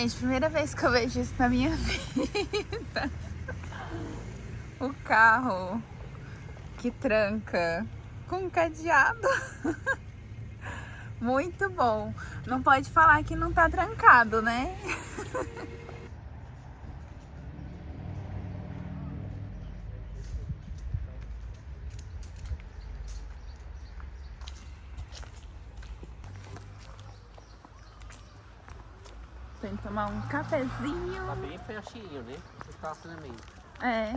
Gente, primeira vez que eu vejo isso na minha vida. O carro que tranca com cadeado. Muito bom. Não pode falar que não tá trancado, né? Tem que tomar um cafezinho. Tá bem pertinho, né? O estacionamento. É.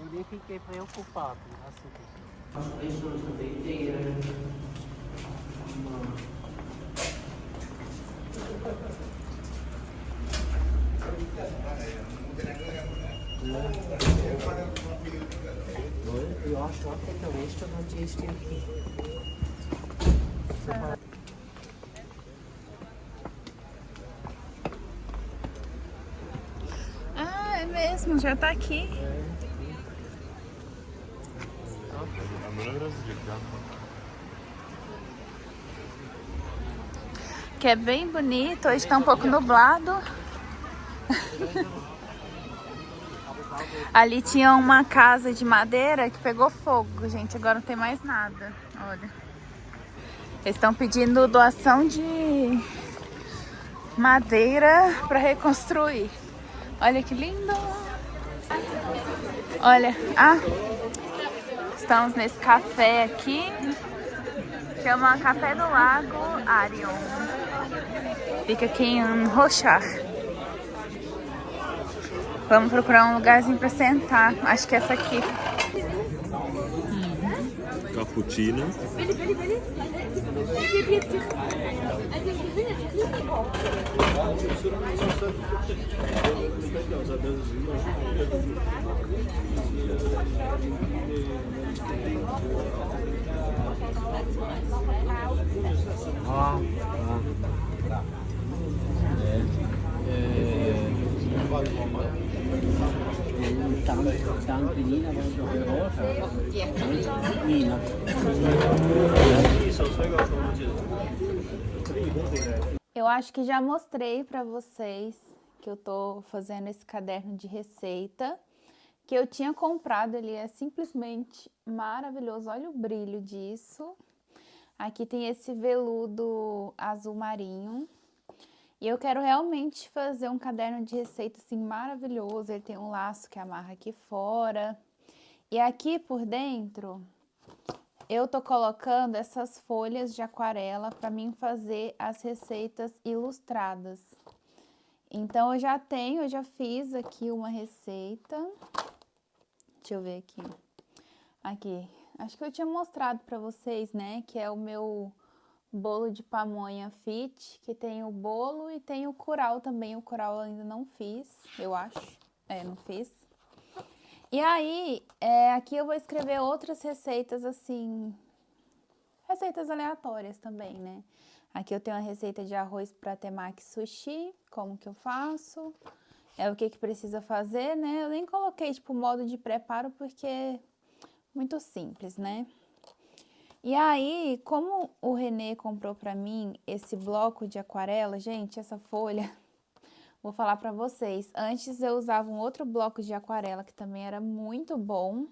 Um dia fiquei preocupado. Assim. As pessoas também têm eu acho que esto não tinha este aqui. Ah, é mesmo, já tá aqui. Que é bem bonito, hoje tá um pouco nublado. Ali tinha uma casa de madeira que pegou fogo, gente, agora não tem mais nada. Olha. Eles estão pedindo doação de madeira para reconstruir. Olha que lindo! Olha, estamos nesse café aqui, chama Café do Lago Arion. Fica aqui em Rochar. Vamos procurar um lugarzinho para sentar. Acho que é essa aqui. Cappuccino. Eu acho que já mostrei para vocês que eu tô fazendo esse caderno de receita que eu tinha comprado. Ele é simplesmente maravilhoso. Olha o brilho disso. Aqui tem esse veludo azul marinho. E eu quero realmente fazer um caderno de receita assim maravilhoso. Ele tem um laço que amarra aqui fora. E aqui por dentro eu tô colocando essas folhas de aquarela para mim fazer as receitas ilustradas. Então eu já fiz aqui uma receita. Deixa eu ver aqui. Aqui, acho que eu tinha mostrado para vocês, né, que é o meu bolo de pamonha fit, que tem o bolo e tem o curau também. O curau eu ainda não fiz, eu acho. Não fiz. E aí, aqui eu vou escrever outras receitas assim, receitas aleatórias também, né? Aqui eu tenho a receita de arroz para temaki sushi, como que eu faço, o que precisa fazer, né? Eu nem coloquei, tipo, modo de preparo porque é muito simples, né? E aí, como o Renê comprou para mim esse bloco de aquarela, gente, essa folha, vou falar para vocês. Antes eu usava um outro bloco de aquarela que também era muito bom.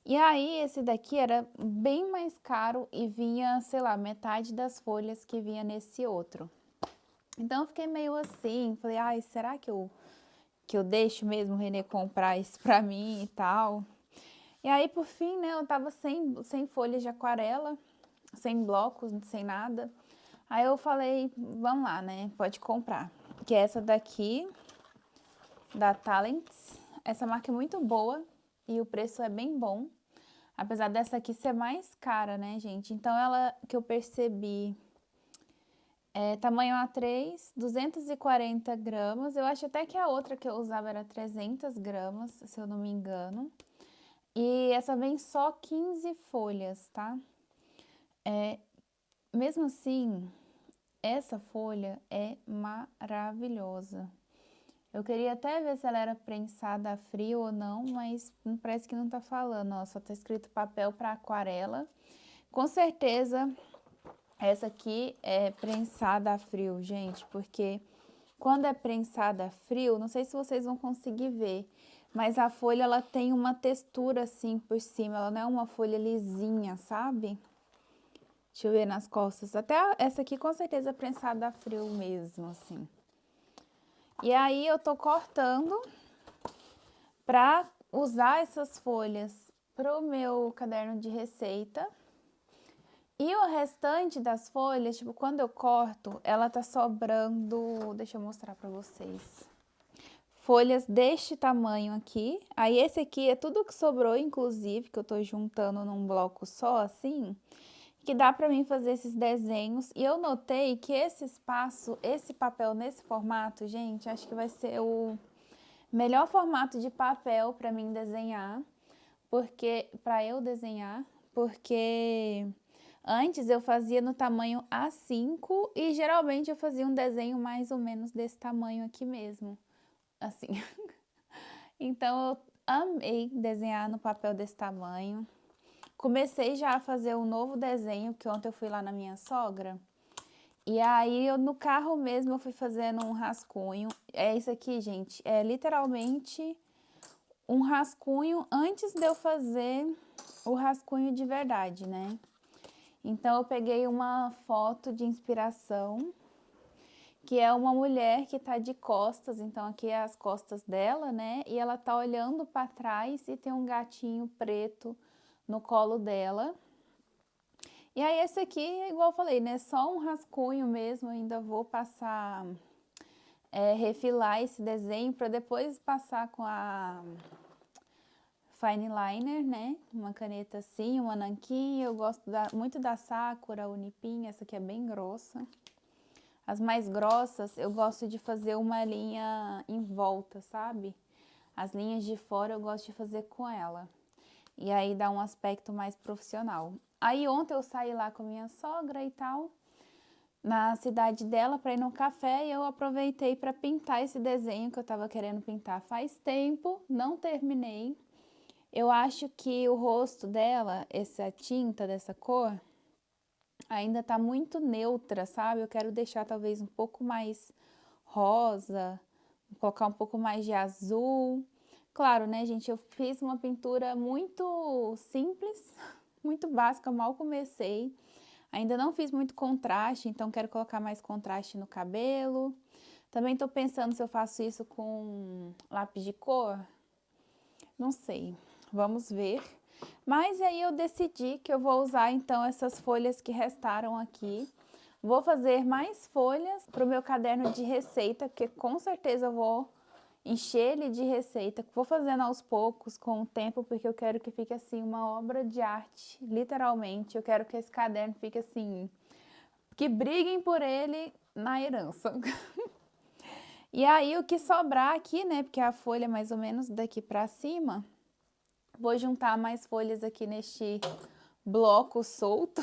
E aí, esse daqui era bem mais caro e vinha, sei lá, metade das folhas que vinha nesse outro. Então, eu fiquei meio assim, falei, ai, será que eu deixo mesmo o Renê comprar isso pra mim e tal? E aí, por fim, né, eu tava sem folhas de aquarela, sem blocos, sem nada. Aí eu falei, vamos lá, né, pode comprar. Que é essa daqui, da Talents. Essa marca é muito boa e o preço é bem bom. Apesar dessa aqui ser mais cara, né, gente? Então, ela que eu percebi tamanho A3, 240 gramas. Eu acho até que a outra que eu usava era 300 gramas, se eu não me engano. E essa vem só 15 folhas, tá? Mesmo assim, essa folha é maravilhosa. Eu queria até ver se ela era prensada a frio ou não, mas parece que não tá falando, ó, só tá escrito papel para aquarela. Com certeza, essa aqui é prensada a frio, gente, porque quando é prensada a frio, não sei se vocês vão conseguir ver, mas a folha ela tem uma textura assim por cima, ela não é uma folha lisinha, sabe? Deixa eu ver nas costas. Até essa aqui com certeza é prensada a frio mesmo, assim. E aí eu tô cortando pra usar essas folhas pro meu caderno de receita. E o restante das folhas, tipo, quando eu corto, ela tá sobrando, deixa eu mostrar pra vocês. Folhas deste tamanho aqui. Aí esse aqui é tudo que sobrou, inclusive, que eu tô juntando num bloco só, assim, que dá pra mim fazer esses desenhos. E eu notei que esse espaço, esse papel nesse formato, gente, acho que vai ser o melhor formato de papel pra mim desenhar, porque antes eu fazia no tamanho A5 e geralmente eu fazia um desenho mais ou menos desse tamanho aqui mesmo, assim. Então eu amei desenhar no papel desse tamanho. Comecei já a fazer um novo desenho, que ontem eu fui lá na minha sogra. E aí no carro mesmo eu fui fazendo um rascunho. É isso aqui, gente, é literalmente um rascunho antes de eu fazer o rascunho de verdade, né? Então eu peguei uma foto de inspiração, que é uma mulher que tá de costas, então aqui é as costas dela, né? E ela tá olhando para trás e tem um gatinho preto no colo dela. E aí esse aqui, igual eu falei, né? Só um rascunho mesmo, ainda vou passar, refilar esse desenho para depois passar com a fine liner, né? Uma caneta assim, uma nanquim. Eu gosto muito da Sakura, Unipin, essa aqui é bem grossa. As mais grossas, eu gosto de fazer uma linha em volta, sabe? As linhas de fora eu gosto de fazer com ela. E aí dá um aspecto mais profissional. Aí ontem eu saí lá com minha sogra e tal, na cidade dela para ir no café, e eu aproveitei para pintar esse desenho que eu tava querendo pintar faz tempo, não terminei. Eu acho que o rosto dela, essa tinta dessa cor, ainda tá muito neutra, sabe? Eu quero deixar talvez um pouco mais rosa, colocar um pouco mais de azul. Claro, né, gente? Eu fiz uma pintura muito simples, muito básica, mal comecei. Ainda não fiz muito contraste, então quero colocar mais contraste no cabelo. Também tô pensando se eu faço isso com lápis de cor. Não sei, vamos ver. Mas aí eu decidi que eu vou usar então essas folhas que restaram aqui. Vou fazer mais folhas para o meu caderno de receita, porque com certeza eu vou encher ele de receita. Vou fazendo aos poucos, com o tempo, porque eu quero que fique assim uma obra de arte, literalmente. Eu quero que esse caderno fique assim, que briguem por ele na herança. E aí o que sobrar aqui, né, porque a folha é mais ou menos daqui para cima, vou juntar mais folhas aqui neste bloco solto.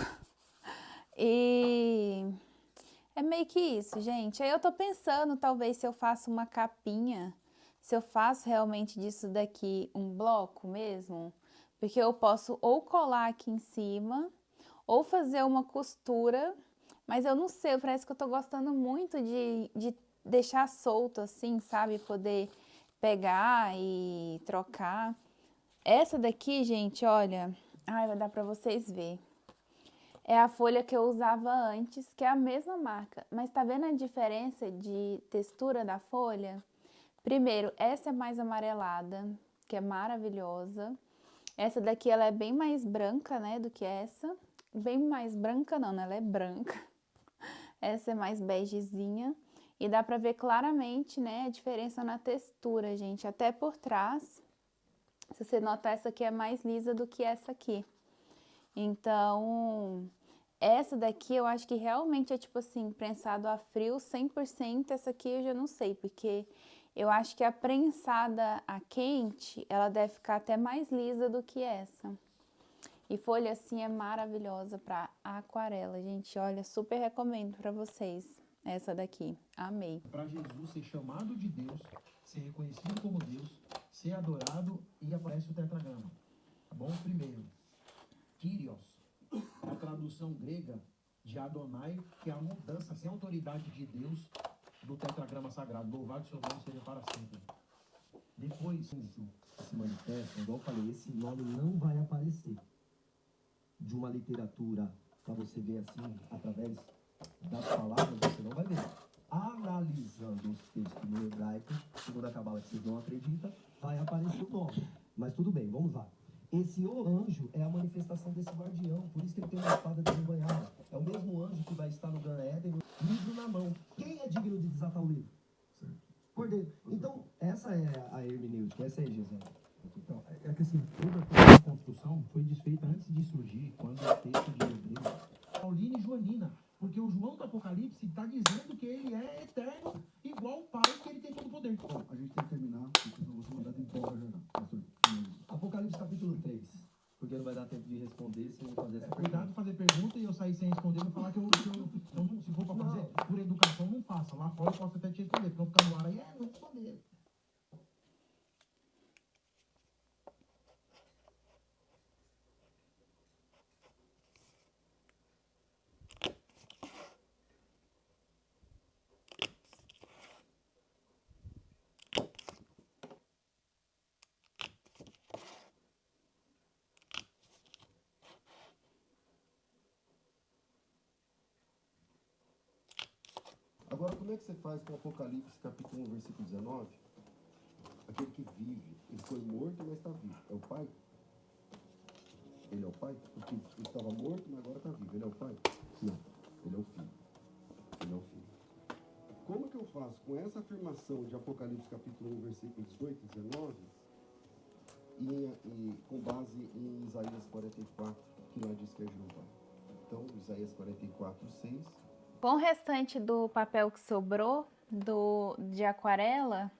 E é meio que isso, gente. Aí eu tô pensando, talvez, se eu faço uma capinha, se eu faço realmente disso daqui um bloco mesmo, porque eu posso ou colar aqui em cima, ou fazer uma costura, mas eu não sei, parece que eu tô gostando muito de deixar solto assim, sabe? Poder pegar e trocar. Essa daqui, gente, olha, ai, vai dar pra vocês verem. É a folha que eu usava antes, que é a mesma marca. Mas tá vendo a diferença de textura da folha? Primeiro, essa é mais amarelada, que é maravilhosa. Essa daqui, ela é bem mais branca, né, do que essa. Bem mais branca não, né? Ela é branca. Essa é mais begezinha. E dá pra ver claramente, né, a diferença na textura, gente. Até por trás. Se você notar, essa aqui é mais lisa do que essa aqui. Então, essa daqui eu acho que realmente é tipo assim, prensado a frio 100%. Essa aqui eu já não sei, porque eu acho que a prensada a quente, ela deve ficar até mais lisa do que essa. E folha assim é maravilhosa para aquarela, gente. Olha, super recomendo para vocês essa daqui. Amei. Para Jesus ser chamado de Deus, ser reconhecido como Deus, ser adorado, e aparece o tetragrama. Tá bom? Primeiro, Kyrios, a tradução grega de Adonai, que é a mudança sem autoridade de Deus do tetragrama sagrado. Louvado seu nome seja para sempre. Depois isso se manifesta, igual eu falei, esse nome não vai aparecer de uma literatura para você ver assim, através das palavras, você não vai ver. Analisando os textos no hebraico, segundo a Cabala que vocês não acreditam, vai aparecer o nome. Mas tudo bem, vamos lá. Esse anjo é a manifestação desse guardião, por isso que ele tem uma espada desembanhada. É o mesmo anjo que vai estar no Gan Éden, livro na mão. Quem é digno de desatar o livro? Cordeiro. Então, essa é a hermenêutica, essa é a exegese. Então, é que assim, toda a construção foi desfeita antes de surgir, quando o texto de Hebreu, Paulina e Joanina, porque o João do Apocalipse está dizendo que ele é eterno, igual o Pai, que ele tem todo o poder. Bom, a gente tem que terminar, porque senão você mandar em prova já não. Pastor, Apocalipse capítulo 3, porque não vai dar tempo de responder se eu fazer essa pergunta. Cuidado de fazer pergunta e eu sair sem responder, eu vou falar que eu não, se for para fazer, por educação, não faça. Lá fora eu posso até te responder, porque não ficar no ar aí, não responder. Agora, como é que você faz com Apocalipse, capítulo 1, versículo 19? Aquele que vive, ele foi morto, mas está vivo. É o Pai? Ele é o Pai? Porque ele estava morto, mas agora está vivo. Ele é o Pai? Não. Ele é o Filho. Ele é o Filho. Como que eu faço com essa afirmação de Apocalipse, capítulo 1, versículo 18 e 19, e com base em Isaías 44, que lá diz que é Jeová? Então, Isaías 44, 6... Com o restante do papel que sobrou de aquarela,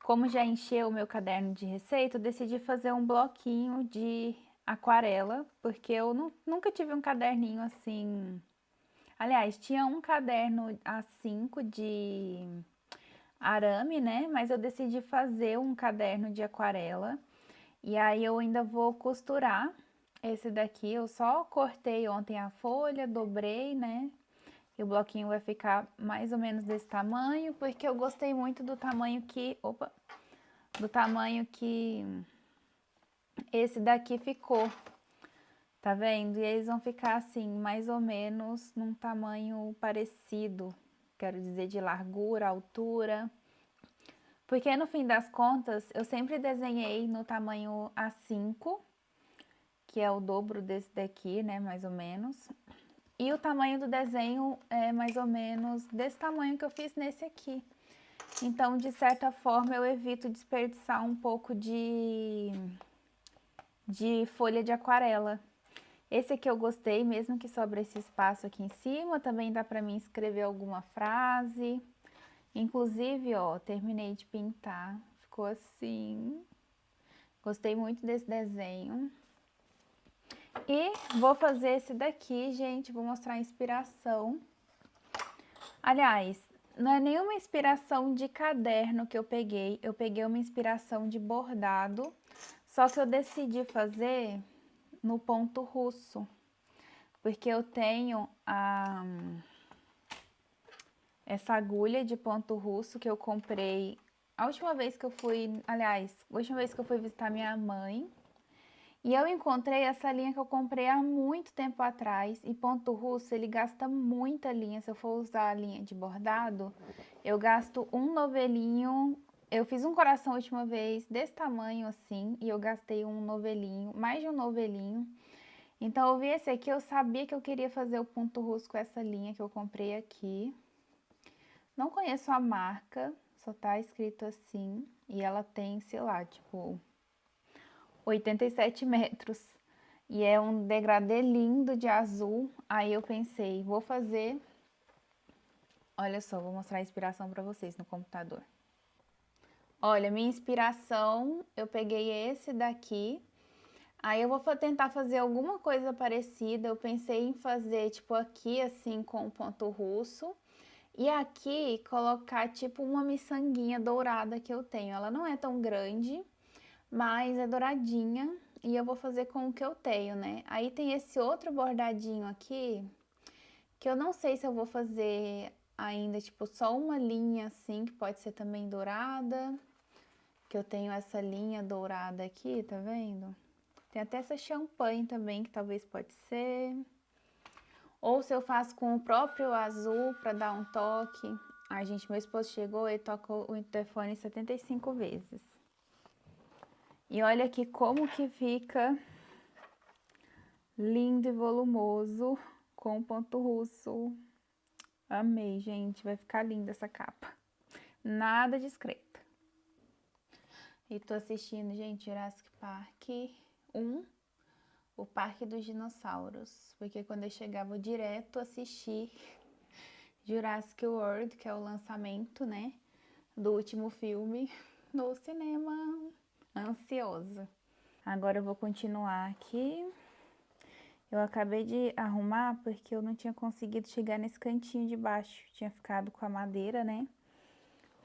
como já encheu o meu caderno de receita, eu decidi fazer um bloquinho de aquarela, porque eu nunca tive um caderninho assim. Aliás, tinha um caderno A5 de arame, né? Mas eu decidi fazer um caderno de aquarela. E aí eu ainda vou costurar esse daqui. Eu só cortei ontem a folha, dobrei, né? E o bloquinho vai ficar mais ou menos desse tamanho, porque eu gostei muito do tamanho que esse daqui ficou, tá vendo? E eles vão ficar assim, mais ou menos num tamanho parecido, quero dizer, de largura, altura. Porque no fim das contas, eu sempre desenhei no tamanho A5, que é o dobro desse daqui, né, mais ou menos. E o tamanho do desenho é mais ou menos desse tamanho que eu fiz nesse aqui. Então, de certa forma, eu evito desperdiçar um pouco de folha de aquarela. Esse aqui eu gostei, mesmo que sobre esse espaço aqui em cima. Também dá pra mim escrever alguma frase. Inclusive, ó, terminei de pintar. Ficou assim. Gostei muito desse desenho. E vou fazer esse daqui, gente, vou mostrar a inspiração. Aliás, não é nenhuma inspiração de caderno que eu peguei uma inspiração de bordado, só que eu decidi fazer no ponto russo, porque eu tenho essa agulha de ponto russo que eu comprei a última vez que eu fui, aliás, a última vez que eu fui visitar minha mãe. E eu encontrei essa linha que eu comprei há muito tempo atrás. E ponto russo, ele gasta muita linha. Se eu for usar a linha de bordado, eu gasto um novelinho. Eu fiz um coração a última vez desse tamanho assim. E eu gastei um novelinho, mais de um novelinho. Então eu vi esse aqui, eu sabia que eu queria fazer o ponto russo com essa linha que eu comprei aqui. Não conheço a marca, só tá escrito assim. E ela tem, sei lá, tipo 87 metros. E é um degradê lindo de azul. Aí eu pensei, vou fazer... Olha só, vou mostrar a inspiração para vocês no computador. Olha, minha inspiração, eu peguei esse daqui. Aí eu vou tentar fazer alguma coisa parecida. Eu pensei em fazer, tipo, aqui, assim, com o ponto russo. E aqui, colocar, tipo, uma miçanguinha dourada que eu tenho. Ela não é tão grande, mas é douradinha e eu vou fazer com o que eu tenho, né? Aí tem esse outro bordadinho aqui, que eu não sei se eu vou fazer ainda, tipo, só uma linha assim, que pode ser também dourada. Que eu tenho essa linha dourada aqui, tá vendo? Tem até essa champanhe também, que talvez pode ser. Ou se eu faço com o próprio azul pra dar um toque. Ai, gente, meu esposo chegou e tocou o interfone 75 vezes. E olha aqui como que fica lindo e volumoso com ponto russo. Amei, gente. Vai ficar linda essa capa. Nada discreta. E tô assistindo, gente, Jurassic Park 1, o Parque dos Dinossauros. Porque quando eu chegar, vou direto assistir Jurassic World, que é o lançamento, né, do último filme no cinema. Ansiosa. Agora eu vou continuar aqui. Eu acabei de arrumar porque eu não tinha conseguido chegar nesse cantinho de baixo. Tinha ficado com a madeira, né?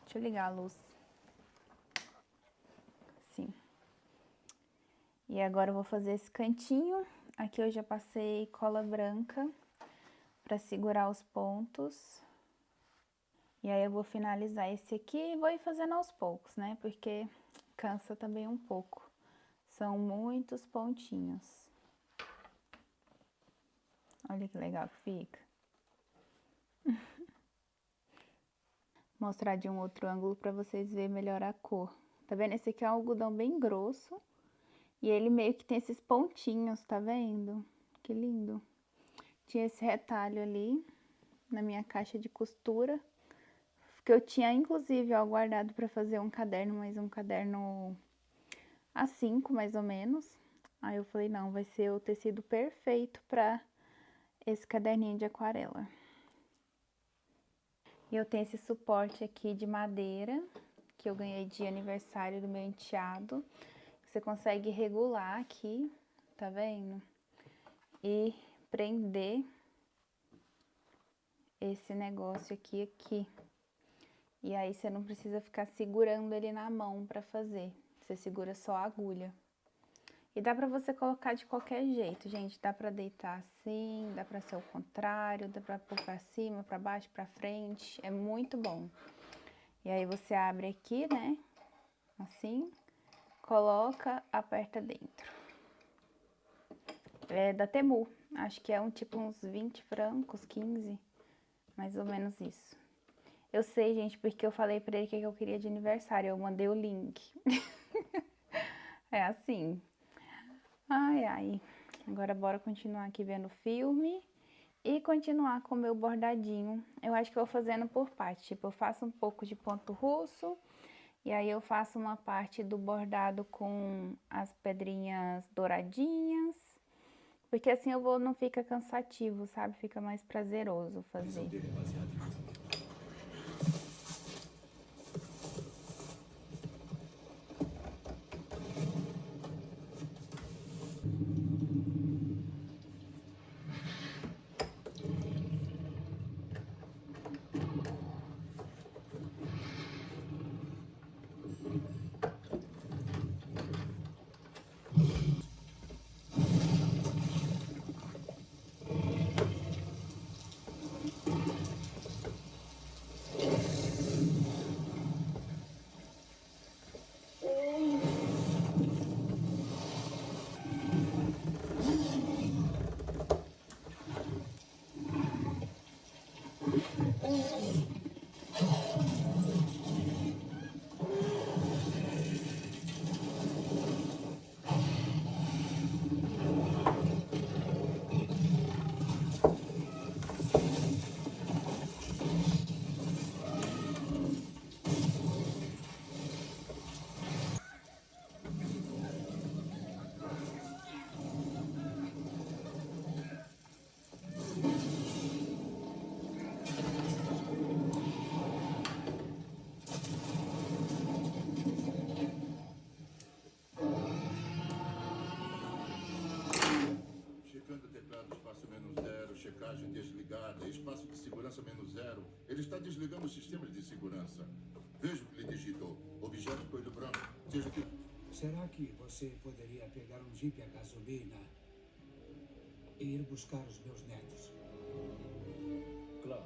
Deixa eu ligar a luz. Sim. E agora eu vou fazer esse cantinho. Aqui eu já passei cola branca para segurar os pontos. E aí eu vou finalizar esse aqui e vou ir fazendo aos poucos, né? Porque cansa também um pouco. São muitos pontinhos. Olha que legal que fica. Mostrar de um outro ângulo para vocês verem melhor a cor. Tá vendo? Esse aqui é um algodão bem grosso. E ele meio que tem esses pontinhos, tá vendo? Que lindo. Tinha esse retalho ali na minha caixa de costura. Que eu tinha, inclusive, ó, guardado para fazer um caderno, mas um caderno A5, mais ou menos. Aí eu falei, não, vai ser o tecido perfeito para esse caderninho de aquarela. E eu tenho esse suporte aqui de madeira, que eu ganhei de aniversário do meu enteado. Você consegue regular aqui, tá vendo? E prender esse negócio aqui. E aí você não precisa ficar segurando ele na mão pra fazer. Você segura só a agulha. E dá pra você colocar de qualquer jeito, gente. Dá pra deitar assim, dá pra ser o contrário, dá pra pôr pra cima, pra baixo, pra frente. É muito bom. E aí você abre aqui, né? Assim. Coloca, aperta dentro. É da Temu. Acho que é uns 20 francos, 15. Mais ou menos isso. Eu sei, gente, porque eu falei pra ele que eu queria de aniversário. Eu mandei o link. É assim. Ai, ai. Agora bora continuar aqui vendo o filme e continuar com o meu bordadinho. Eu acho que eu vou fazendo por parte. Tipo, eu faço um pouco de ponto russo e aí eu faço uma parte do bordado com as pedrinhas douradinhas. Porque assim não fica cansativo, sabe? Fica mais prazeroso fazer. Checando teclado espaço -0, checagem desligada, espaço de segurança -0. Ele está desligando os sistemas de segurança. Veja o que ele digitou. Objeto coelho branco. Seja que... Será que você poderia pegar um jipe a gasolina e ir buscar os meus netos? Claro.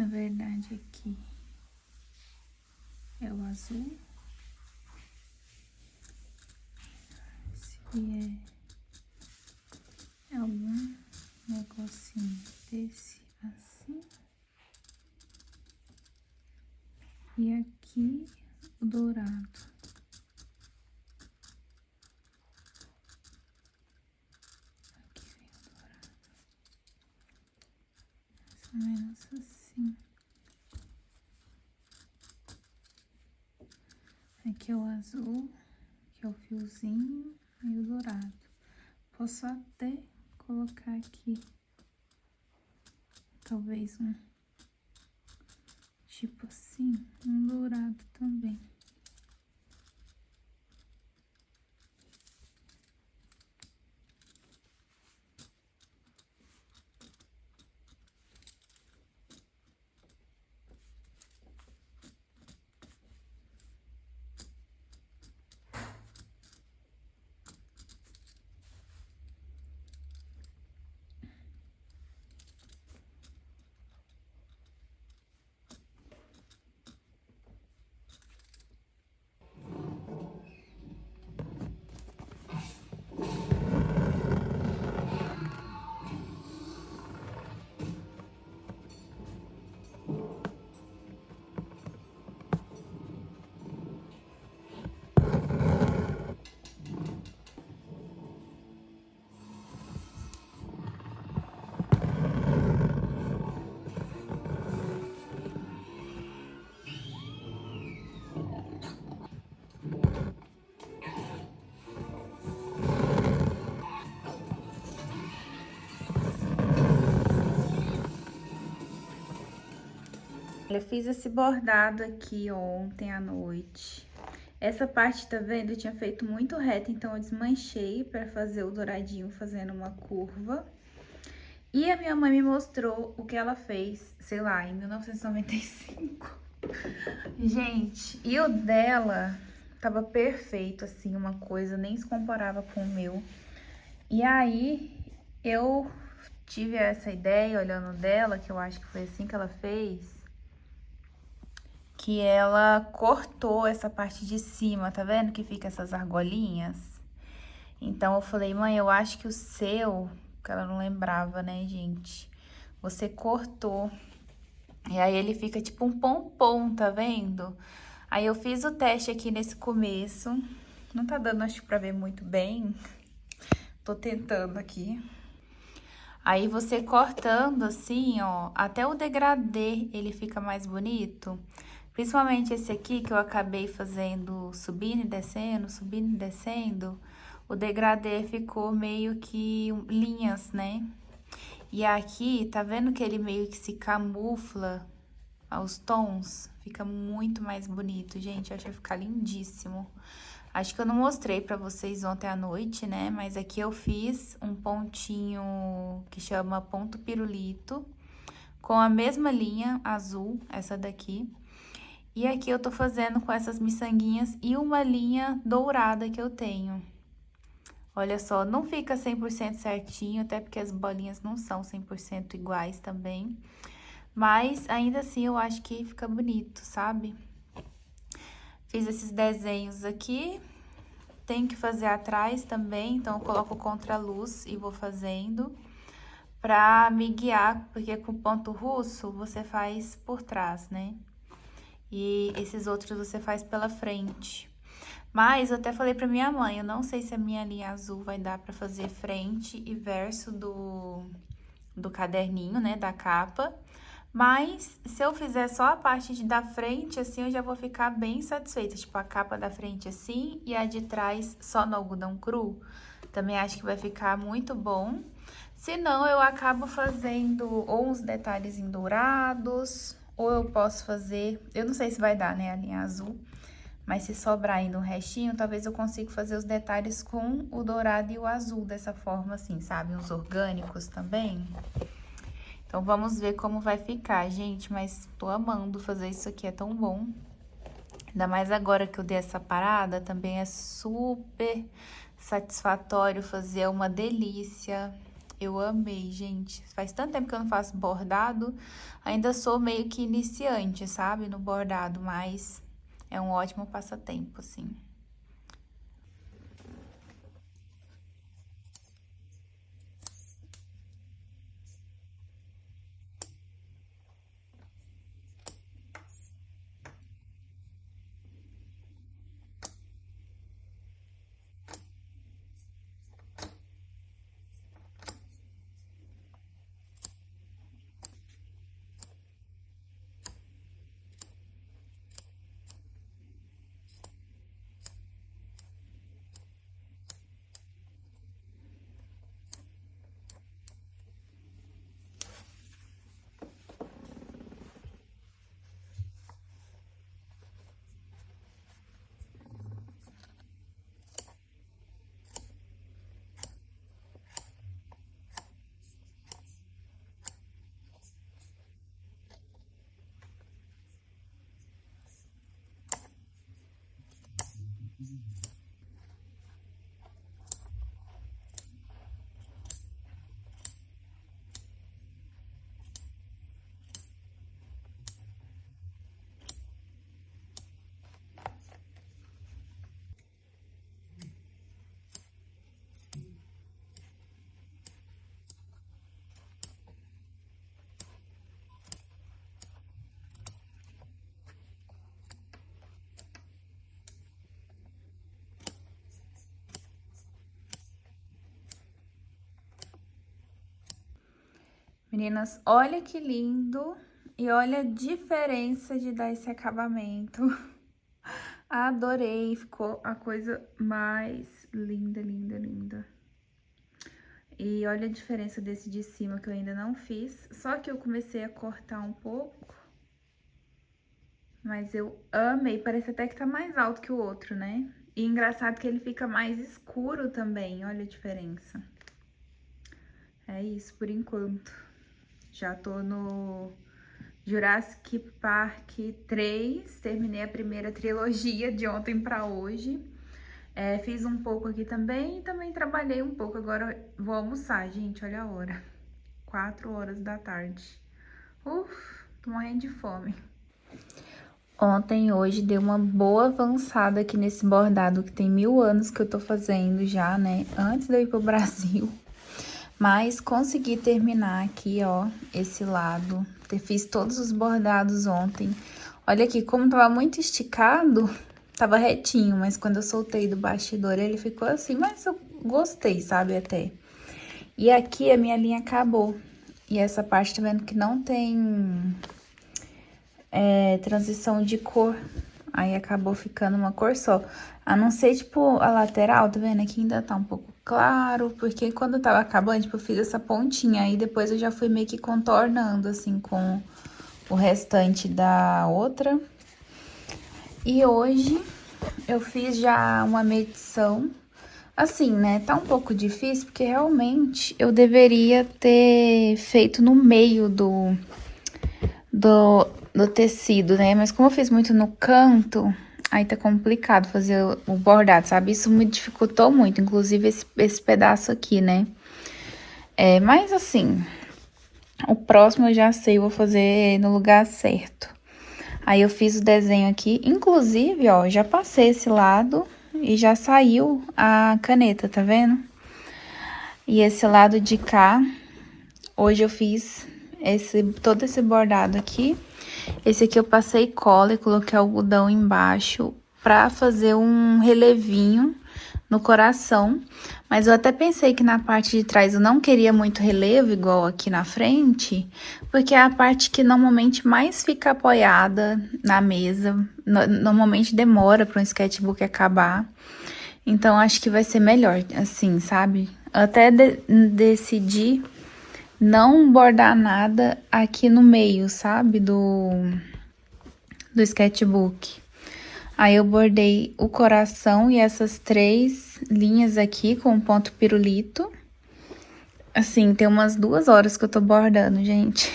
verdade aqui é o azul. Se vier algum negocinho desse assim. E aqui o dourado. Aqui vem o dourado. Mais ou menos assim. Aqui é o azul, que é o fiozinho, e o dourado. Posso até colocar aqui, talvez um, tipo assim, um dourado também. Eu fiz esse bordado aqui ontem à noite. Essa parte, tá vendo? Eu tinha feito muito reto, então eu desmanchei pra fazer o douradinho fazendo uma curva. E a minha mãe me mostrou o que ela fez, sei lá, em 1995. Gente, e o dela tava perfeito, assim, uma coisa nem se comparava com o meu. E aí, eu tive essa ideia, olhando dela, que eu acho que foi assim que ela fez, que ela cortou essa parte de cima, tá vendo? Que fica essas argolinhas. Então, eu falei, mãe, eu acho que o seu, que ela não lembrava, né, gente? Você cortou. E aí, ele fica tipo um pompom, tá vendo? Aí, eu fiz o teste aqui nesse começo. Não tá dando, acho, pra ver muito bem. Tô tentando aqui. Aí, você cortando assim, ó, até o degradê, ele fica mais bonito. Principalmente esse aqui, que eu acabei fazendo subindo e descendo, o degradê ficou meio que linhas, né? E aqui, tá vendo que ele meio que se camufla aos tons? Fica muito mais bonito, gente, eu achei ficar lindíssimo. Acho que eu não mostrei pra vocês ontem à noite, né? Mas aqui eu fiz um pontinho que chama ponto pirulito, com a mesma linha azul, essa daqui. E aqui eu tô fazendo com essas miçanguinhas e uma linha dourada que eu tenho. Olha só, não fica 100% certinho, até porque as bolinhas não são 100% iguais também. Mas, ainda assim, eu acho que fica bonito, sabe? Fiz esses desenhos aqui. Tenho que fazer atrás também, então eu coloco contra-luz e vou fazendo pra me guiar, porque com ponto russo você faz por trás, né? E esses outros você faz pela frente. Mas eu até falei pra minha mãe, eu não sei se a minha linha azul vai dar pra fazer frente e verso do caderninho, né, da capa. Mas se eu fizer só a parte da frente, assim, eu já vou ficar bem satisfeita. Tipo, a capa da frente assim e a de trás só no algodão cru. Também acho que vai ficar muito bom. Se não, eu acabo fazendo ou uns detalhes em dourados, ou eu posso fazer... Eu não sei se vai dar, né, a linha azul. Mas se sobrar ainda um restinho, talvez eu consiga fazer os detalhes com o dourado e o azul dessa forma assim, sabe? Uns orgânicos também. Então, vamos ver como vai ficar, gente. Mas tô amando fazer isso aqui, é tão bom. Ainda mais agora que eu dei essa parada, também é super satisfatório fazer, é uma delícia. Eu amei, gente. Faz tanto tempo que eu não faço bordado. Ainda sou meio que iniciante, sabe? No bordado, mas é um ótimo passatempo, assim. Meninas, olha que lindo e olha a diferença de dar esse acabamento. Adorei, ficou a coisa mais linda, linda, linda. E olha a diferença desse de cima que eu ainda não fiz, só que eu comecei a cortar um pouco. Mas eu amei, parece até que tá mais alto que o outro, né? E engraçado que ele fica mais escuro também, olha a diferença. É isso por enquanto. Já tô no Jurassic Park 3, terminei a primeira trilogia de ontem pra hoje. Fiz um pouco aqui também e também trabalhei um pouco. Agora vou almoçar, gente, olha a hora. 4 horas da tarde. Tô morrendo de fome. Ontem e hoje dei uma boa avançada aqui nesse bordado que tem 1000 anos que eu tô fazendo já, né? Antes de eu ir pro Brasil. Mas consegui terminar aqui, ó, esse lado. Fiz todos os bordados ontem. Olha aqui, como tava muito esticado, tava retinho, mas quando eu soltei do bastidor ele ficou assim, mas eu gostei, sabe, até. E aqui a minha linha acabou. E essa parte tá vendo que não tem transição de cor. Aí acabou ficando uma cor só. A não ser, tipo, a lateral, tá vendo? Aqui ainda tá um pouco claro, porque quando eu tava acabando, tipo, eu fiz essa pontinha. Aí depois eu já fui meio que contornando, assim, com o restante da outra. E hoje eu fiz já uma medição. Assim, né? Tá um pouco difícil, porque realmente eu deveria ter feito no meio do tecido, né? Mas como eu fiz muito no canto, aí tá complicado fazer o bordado, sabe? Isso me dificultou muito, inclusive esse pedaço aqui, né? Mas assim, o próximo eu já sei, eu vou fazer no lugar certo. Aí eu fiz o desenho aqui, inclusive, ó, já passei esse lado e já saiu a caneta, tá vendo? E esse lado de cá, hoje eu fiz todo esse bordado aqui. Esse aqui eu passei cola e coloquei algodão embaixo pra fazer um relevinho no coração. Mas eu até pensei que na parte de trás eu não queria muito relevo, igual aqui na frente, porque é a parte que normalmente mais fica apoiada na mesa. Normalmente demora para um sketchbook acabar. Então, acho que vai ser melhor, assim, sabe? Eu até decidi não bordar nada aqui no meio, sabe? Do sketchbook. Aí eu bordei o coração e essas 3 linhas aqui com ponto pirulito. Assim, tem umas 2 horas que eu tô bordando, gente.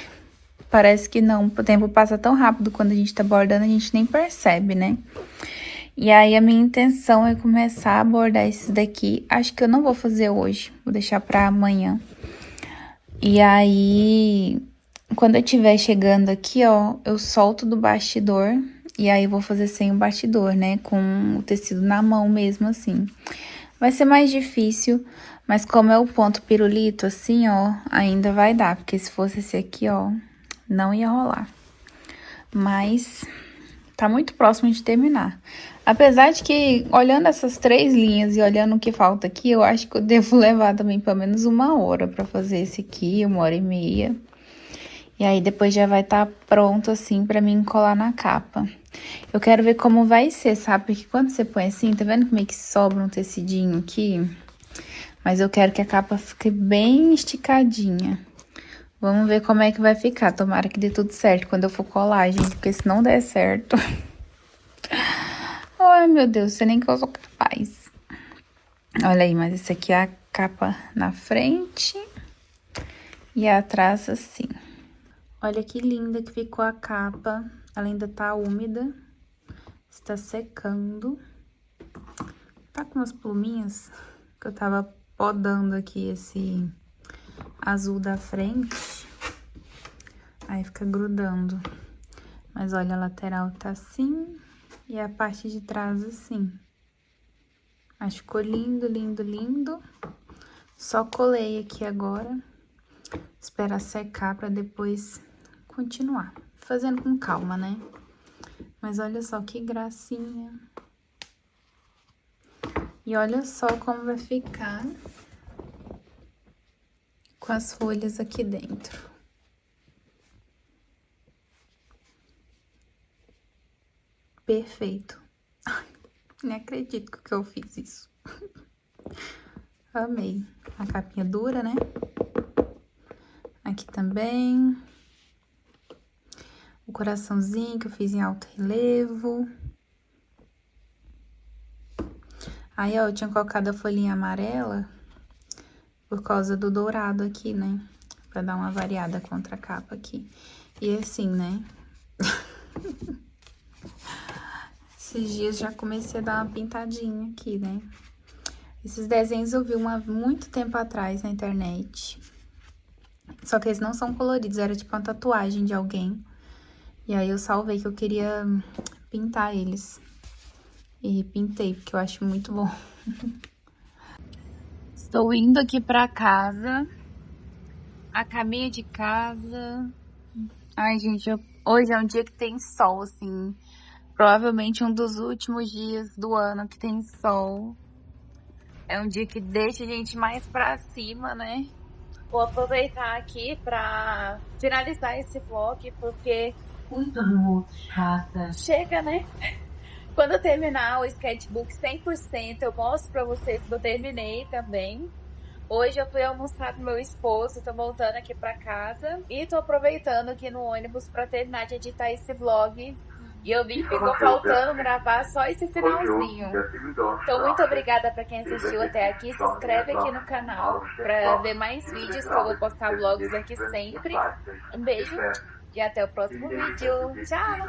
Parece que não, o tempo passa tão rápido quando a gente tá bordando, a gente nem percebe, né? E aí a minha intenção é começar a bordar esses daqui. Acho que eu não vou fazer hoje, vou deixar pra amanhã. E aí, quando eu estiver chegando aqui, ó, eu solto do bastidor. E aí, eu vou fazer sem o bastidor, né? Com o tecido na mão mesmo, assim. Vai ser mais difícil, mas como é o ponto pirulito, assim, ó, ainda vai dar. Porque se fosse esse aqui, ó, não ia rolar. Mas tá muito próximo de terminar. Apesar de que, olhando essas 3 linhas e olhando o que falta aqui, eu acho que eu devo levar também pelo menos 1 hora pra fazer esse aqui, 1h30. E aí, depois já vai estar pronto, assim, pra mim colar na capa. Eu quero ver como vai ser, sabe? Porque quando você põe assim, tá vendo como é que sobra um tecidinho aqui? Mas eu quero que a capa fique bem esticadinha. Vamos ver como é que vai ficar. Tomara que dê tudo certo quando eu for colar, gente. Porque se não der certo... Ai, meu Deus, não sei nem que eu sou capaz. Olha aí, mas esse aqui é a capa na frente. E atrás assim. Olha que linda que ficou a capa. Ela ainda tá úmida. Está secando. Tá com umas pluminhas que eu tava podando aqui esse azul da frente. Aí fica grudando. Mas olha, a lateral tá assim e a parte de trás assim. Mas ficou lindo, lindo, lindo. Só colei aqui agora. Esperar secar pra depois continuar. Fazendo com calma, né? Mas olha só que gracinha. E olha só como vai ficar com as folhas aqui dentro. Perfeito. Ai, nem acredito que eu fiz isso. Amei. A capinha dura, né? Aqui também. O coraçãozinho que eu fiz em alto relevo. Aí, ó, eu tinha colocado a folhinha amarela por causa do dourado aqui, né? Pra dar uma variada contra a capa aqui. E assim, né? Esses dias já comecei a dar uma pintadinha aqui, né? Esses desenhos eu vi muito tempo atrás na internet. Só que eles não são coloridos, era tipo uma tatuagem de alguém. E aí eu salvei que eu queria pintar eles. E pintei, porque eu acho muito bom. Estou indo aqui pra casa. A caminho de casa. Ai, gente, hoje é um dia que tem sol, assim. Provavelmente um dos últimos dias do ano que tem sol. É um dia que deixa a gente mais pra cima, né? Vou aproveitar aqui pra finalizar esse vlog, porque chega, né? Quando eu terminar o sketchbook 100%, eu mostro pra vocês que eu terminei também. Hoje eu fui almoçar com meu esposo, tô voltando aqui pra casa. E tô aproveitando aqui no ônibus pra terminar de editar esse vlog. E eu vi que ficou faltando gravar só esse finalzinho. Então, muito obrigada pra quem assistiu até aqui. Se inscreve aqui no canal pra ver mais vídeos, que eu vou postar vlogs aqui sempre. Um beijo e até o próximo vídeo. Tchau!